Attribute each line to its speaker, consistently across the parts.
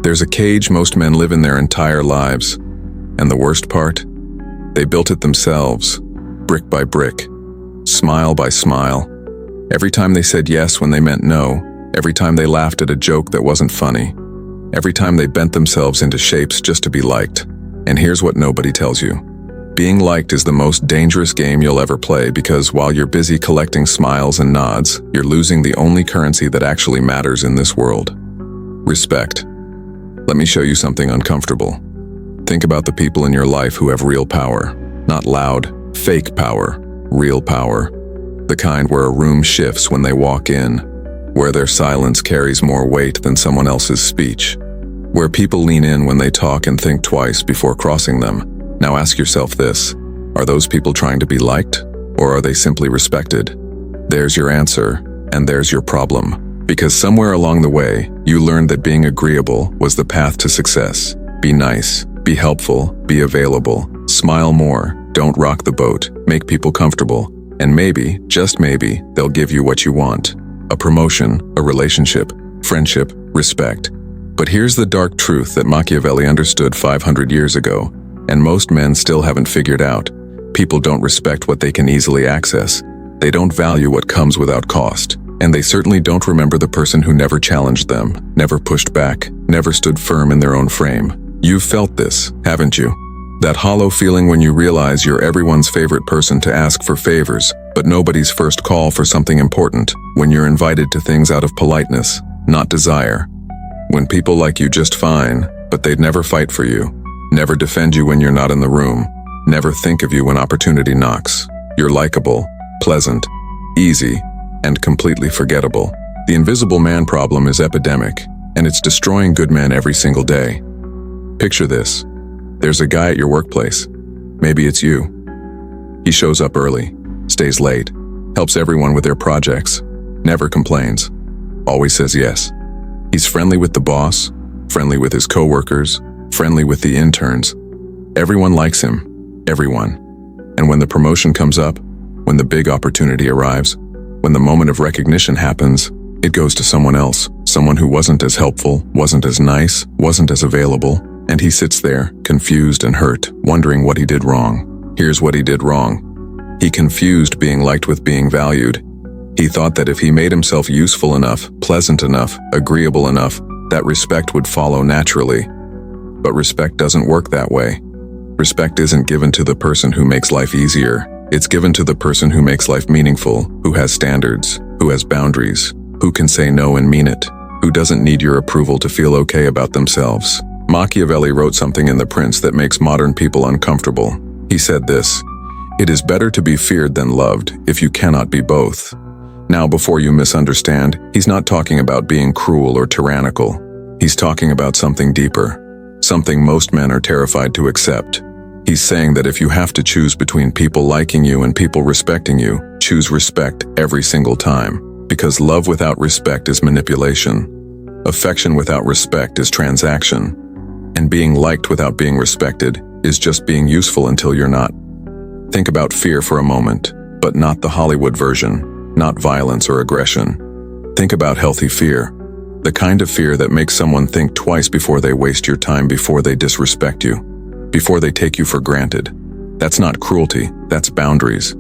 Speaker 1: There's a cage most men live in their entire lives. And the worst part? They built it themselves, brick by brick, smile by smile. Every time they said yes when they meant no, every time they laughed at a joke that wasn't funny, every time they bent themselves into shapes just to be liked. And here's what nobody tells you. Being liked is the most dangerous game you'll ever play because while you're busy collecting smiles and nods, you're losing the only currency that actually matters in this world. Respect. Let me show you something uncomfortable. Think about the people in your life who have real power. Not loud, fake power, real power. The kind where a room shifts when they walk in, where their silence carries more weight than someone else's speech, where people lean in when they talk and think twice before crossing them. Now ask yourself this, are those people trying to be liked, or are they simply respected? There's your answer, and there's your problem. Because somewhere along the way, you learned that being agreeable was the path to success. Be nice, be helpful, be available, smile more, don't rock the boat, make people comfortable, and maybe, just maybe, they'll give you what you want. A promotion, a relationship, friendship, respect. But here's the dark truth that Machiavelli understood 500 years ago, and most men still haven't figured out. People don't respect what they can easily access. They don't value what comes without cost. And they certainly don't remember the person who never challenged them, never pushed back, never stood firm in their own frame. You've felt this, haven't you? That hollow feeling when you realize you're everyone's favorite person to ask for favors, but nobody's first call for something important, when you're invited to things out of politeness, not desire. When people like you just fine, but they'd never fight for you, never defend you when you're not in the room, never think of you when opportunity knocks. You're likable, pleasant, easy, and completely forgettable. The invisible man problem is epidemic, and it's destroying good men every single day. Picture this. There's a guy at your workplace. Maybe it's you. He shows up early, stays late, helps everyone with their projects, never complains, always says yes. He's friendly with the boss, friendly with his coworkers, friendly with the interns. Everyone likes him, everyone. And when the promotion comes up, when the big opportunity arrives, when the moment of recognition happens, it goes to someone else, someone who wasn't as helpful, wasn't as nice, wasn't as available, and he sits there, confused and hurt, wondering what he did wrong. Here's what he did wrong. He confused being liked with being valued. He thought that if he made himself useful enough, pleasant enough, agreeable enough, that respect would follow naturally. But respect doesn't work that way. Respect isn't given to the person who makes life easier. It's given to the person who makes life meaningful, who has standards, who has boundaries, who can say no and mean it, who doesn't need your approval to feel okay about themselves. Machiavelli wrote something in The Prince that makes modern people uncomfortable. He said this, "It is better to be feared than loved if you cannot be both." Now, before you misunderstand, he's not talking about being cruel or tyrannical. He's talking about something deeper, something most men are terrified to accept. He's saying that if you have to choose between people liking you and people respecting you, choose respect every single time. Because love without respect is manipulation. Affection without respect is transaction. And being liked without being respected is just being useful until you're not. Think about fear for a moment, but not the Hollywood version, not violence or aggression. Think about healthy fear. The kind of fear that makes someone think twice before they waste your time, before they disrespect you, before they take you for granted. That's not cruelty, that's boundaries.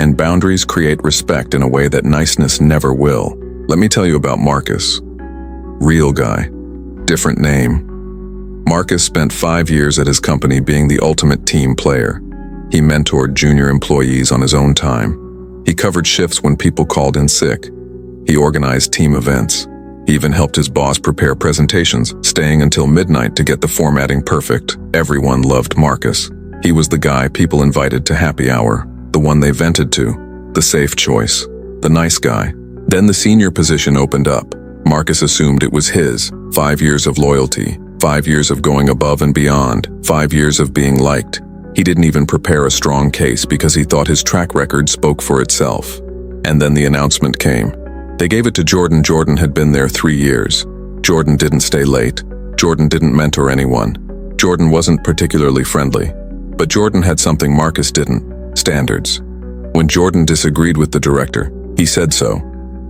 Speaker 1: And boundaries create respect in a way that niceness never will. Let me tell you about Marcus. Real guy. Different name. Marcus spent 5 years at his company being the ultimate team player. He mentored junior employees on his own time. He covered shifts when people called in sick. He organized team events. He even helped his boss prepare presentations, staying until midnight to get the formatting perfect. Everyone loved Marcus. He was the guy people invited to happy hour, the one they vented to, the safe choice, the nice guy. Then the senior position opened up. Marcus assumed it was his. 5 years of loyalty, 5 years of going above and beyond, 5 years of being liked. He didn't even prepare a strong case because he thought his track record spoke for itself. And then the announcement came. They gave it to Jordan. Jordan had been there 3 years. Jordan didn't stay late. Jordan didn't mentor anyone. Jordan wasn't particularly friendly. But Jordan had something Marcus didn't: standards. When Jordan disagreed with the director, he said so.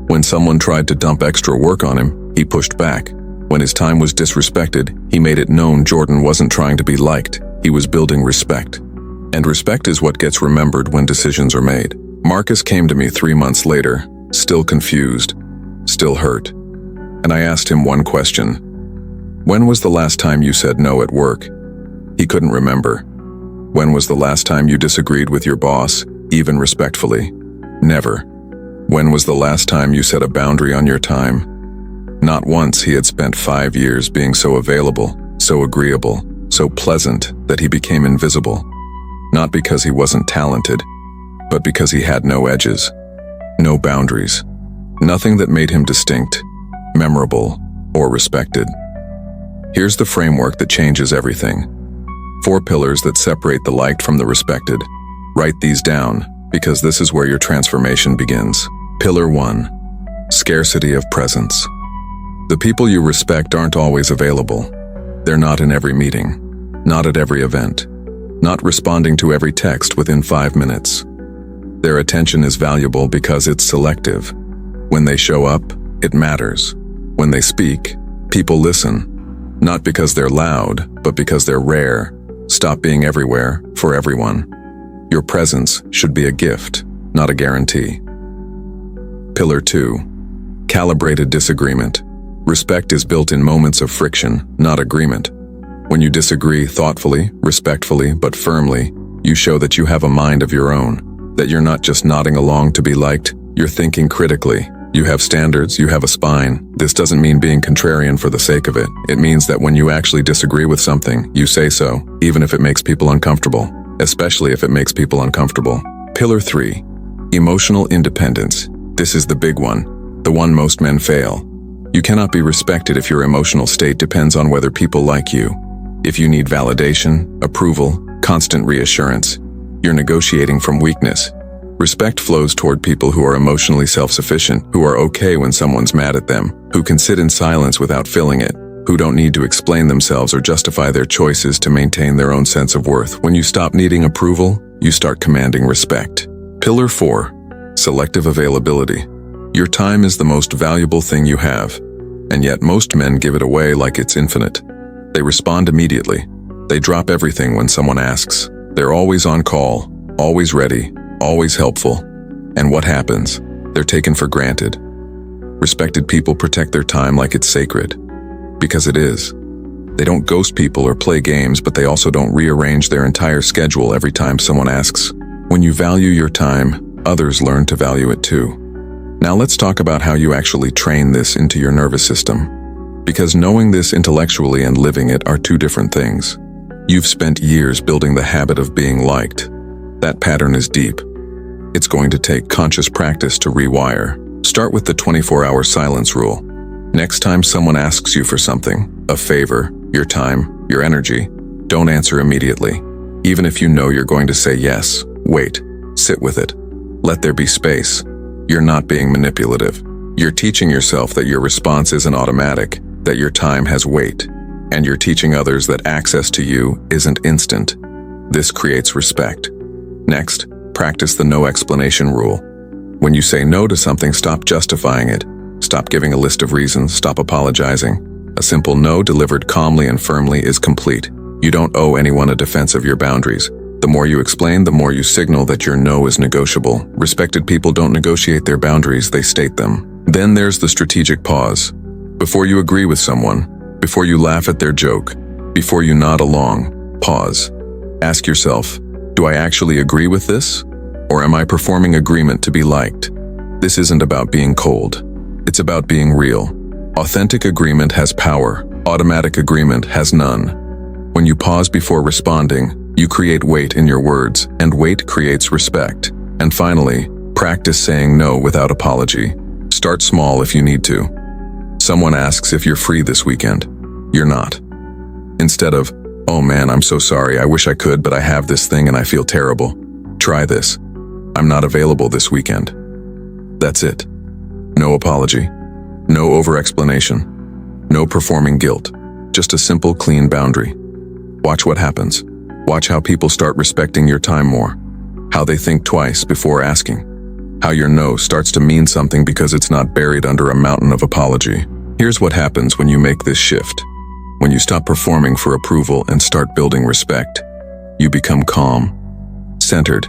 Speaker 1: When someone tried to dump extra work on him, he pushed back. When his time was disrespected, he made it known Jordan wasn't trying to be liked. He was building respect. And respect is what gets remembered when decisions are made. Marcus came to me 3 months later, still confused, still hurt. And I asked him one question. When was the last time you said no at work? He couldn't remember. When was the last time you disagreed with your boss, even respectfully? Never. When was the last time you set a boundary on your time? Not once. He had spent 5 years being so available, so agreeable, so pleasant that he became invisible. Not because he wasn't talented, but because he had no edges, no boundaries, nothing that made him distinct, memorable, or respected. Here's the framework that changes everything. 4 pillars that separate the liked from the respected. Write these down, because this is where your transformation begins. Pillar 1. Scarcity of presence. The people you respect aren't always available. They're not in every meeting, not at every event, not responding to every text within 5 minutes. Their attention is valuable because it's selective. When they show up, it matters. When they speak, people listen. Not because they're loud, but because they're rare. Stop being everywhere for everyone. Your presence should be a gift, not a guarantee. Pillar 2. Calibrated disagreement. Respect is built in moments of friction, not agreement. When you disagree thoughtfully, respectfully, but firmly, you show that you have a mind of your own, that you're not just nodding along to be liked, you're thinking critically. You have standards, you have a spine. This doesn't mean being contrarian for the sake of it. It means that when you actually disagree with something, you say so, even if it makes people uncomfortable, especially if it makes people uncomfortable. Pillar 3. Emotional independence. This is the big one, the one most men fail. You cannot be respected if your emotional state depends on whether people like you. If you need validation, approval, constant reassurance, you're negotiating from weakness. Respect flows toward people who are emotionally self-sufficient, who are okay when someone's mad at them, who can sit in silence without filling it, who don't need to explain themselves or justify their choices to maintain their own sense of worth. When you stop needing approval, you start commanding respect. Pillar 4. Selective availability. Your time is the most valuable thing you have, and yet most men give it away like it's infinite. They respond immediately. They drop everything when someone asks. They're always on call, always ready, always helpful. And what happens? They're taken for granted. Respected people protect their time like it's sacred. Because it is. They don't ghost people or play games, but they also don't rearrange their entire schedule every time someone asks. When you value your time, others learn to value it too. Now let's talk about how you actually train this into your nervous system. Because knowing this intellectually and living it are 2 different things. You've spent years building the habit of being liked. That pattern is deep. It's going to take conscious practice to rewire. Start with the 24-hour silence rule. Next time someone asks you for something, a favor, your time, your energy, don't answer immediately. Even if you know you're going to say yes, wait, sit with it. Let there be space. You're not being manipulative. You're teaching yourself that your response isn't automatic, that your time has weight, and you're teaching others that access to you isn't instant. This creates respect. Next, practice the no explanation rule. When you say no to something, stop justifying it. Stop giving a list of reasons, stop apologizing. A simple no delivered calmly and firmly is complete. You don't owe anyone a defense of your boundaries. The more you explain, the more you signal that your no is negotiable. Respected people don't negotiate their boundaries, they state them. Then there's the strategic pause. Before you agree with someone, before you laugh at their joke, before you nod along, pause. Ask yourself, do I actually agree with this? Or am I performing agreement to be liked? This isn't about being cold. It's about being real. Authentic agreement has power. Automatic agreement has none. When you pause before responding, you create weight in your words, and weight creates respect. And finally, practice saying no without apology. Start small if you need to. Someone asks if you're free this weekend. You're not. Instead of, oh man, I'm so sorry, I wish I could, but I have this thing and I feel terrible. Try this. I'm not available this weekend. That's it. No apology. No over-explanation. No performing guilt. Just a simple, clean boundary. Watch what happens. Watch how people start respecting your time more. How they think twice before asking. How your no starts to mean something because it's not buried under a mountain of apology. Here's what happens when you make this shift. When you stop performing for approval and start building respect, you become calm, centered.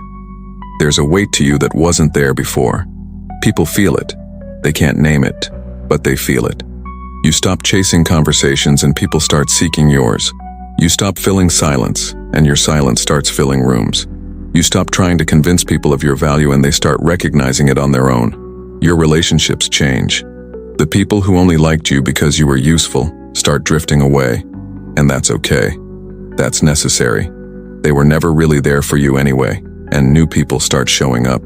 Speaker 1: There's a weight to you that wasn't there before. People feel it. They can't name it, but they feel it. You stop chasing conversations and people start seeking yours. You stop filling silence, and your silence starts filling rooms. You stop trying to convince people of your value and they start recognizing it on their own. Your relationships change. The people who only liked you because you were useful start drifting away, and that's okay. That's necessary. They were never really there for you anyway, and new people start showing up.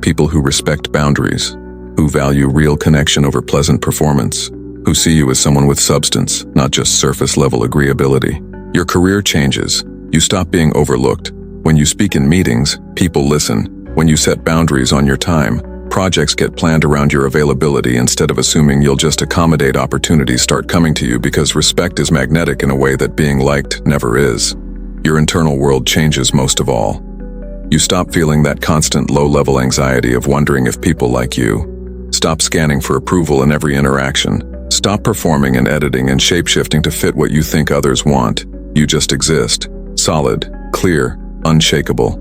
Speaker 1: People who respect boundaries, who value real connection over pleasant performance, who see you as someone with substance, not just surface-level agreeability. Your career changes. You stop being overlooked. When you speak in meetings, people listen. When you set boundaries on your time, projects get planned around your availability instead of assuming you'll just accommodate. Opportunities start coming to you because respect is magnetic in a way that being liked never is. Your internal world changes most of all. You stop feeling that constant low-level anxiety of wondering if people like you. Stop scanning for approval in every interaction. Stop performing and editing and shape-shifting to fit what you think others want. You just exist, solid, clear, unshakable.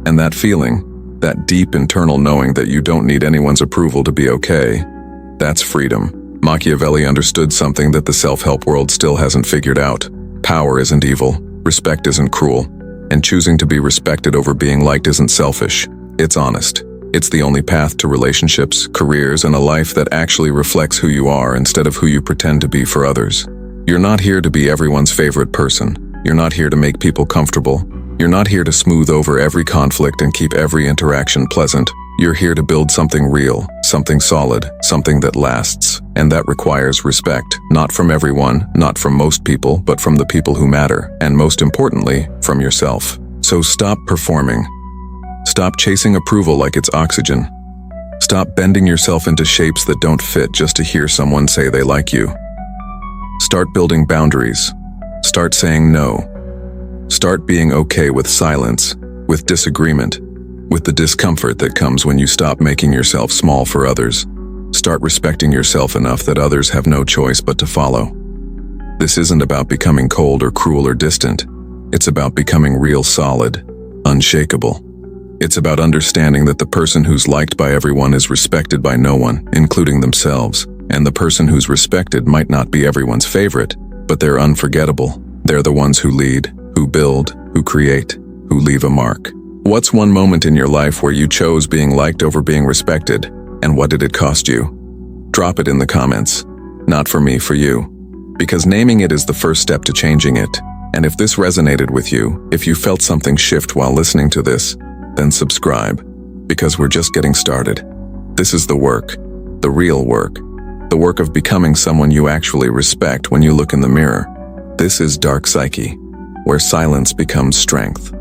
Speaker 1: And that feeling, that deep internal knowing that you don't need anyone's approval to be okay, that's freedom. Machiavelli understood something that the self-help world still hasn't figured out. Power isn't evil, respect isn't cruel, and choosing to be respected over being liked isn't selfish. It's honest. It's the only path to relationships, careers, and a life that actually reflects who you are instead of who you pretend to be for others. You're not here to be everyone's favorite person. You're not here to make people comfortable. You're not here to smooth over every conflict and keep every interaction pleasant. You're here to build something real, something solid, something that lasts. And that requires respect, not from everyone, not from most people, but from the people who matter, and most importantly, from yourself. So stop performing. Stop chasing approval like it's oxygen. Stop bending yourself into shapes that don't fit just to hear someone say they like you. Start building boundaries. Start saying no. Start being okay with silence, with disagreement, with the discomfort that comes when you stop making yourself small for others. Start respecting yourself enough that others have no choice but to follow. This isn't about becoming cold or cruel or distant. It's about becoming real solid, unshakable. It's about understanding that the person who's liked by everyone is respected by no one, including themselves. And the person who's respected might not be everyone's favorite, but they're unforgettable. They're the ones who lead, who build, who create, who leave a mark. What's one moment in your life where you chose being liked over being respected, and what did it cost you? Drop it in the comments. Not for me, for you. Because naming it is the first step to changing it. And if this resonated with you, if you felt something shift while listening to this, then subscribe, because we're just getting started. This is the work, the real work, the work of becoming someone you actually respect when you look in the mirror. This is Dark Psyche, where silence becomes strength.